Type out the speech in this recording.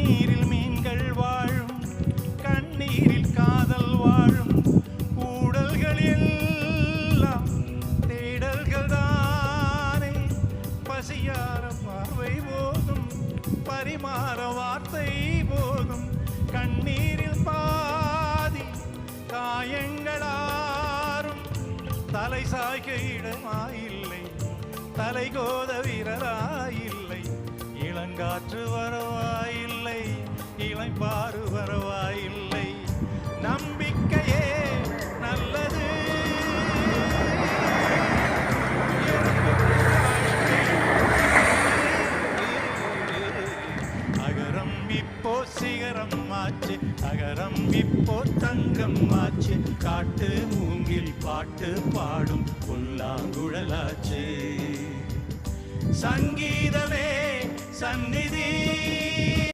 தண்ணீரில் மீன்கள் வாழும், கண்ணீரில் காதல் வாழும், கூடல்கள் எல்லாம் தேடல்கள் தானே. பசியார பார்வை போதும், பரிமாற வார்த்தை போதும், கண்ணீரில் பாதி காயங்களாரும். தலை சாய்க்க இடமாயில்லை, தலை கோத விரலாயில்லை, இளங்காற்று வரவாயில்லை, இளைப்பாறு வரவாயில்லை. நம்பிக்கையே நல்லது, அகரம் இப்போ சிகரம் ஆச்சு, அகரம் இப்போ தங்கம் ஆச்சு, காட்டு மூங்கில் பாட்டு பாடும் புல்லாங்குழலாச்சு. சங்கீதமே சந்நிதி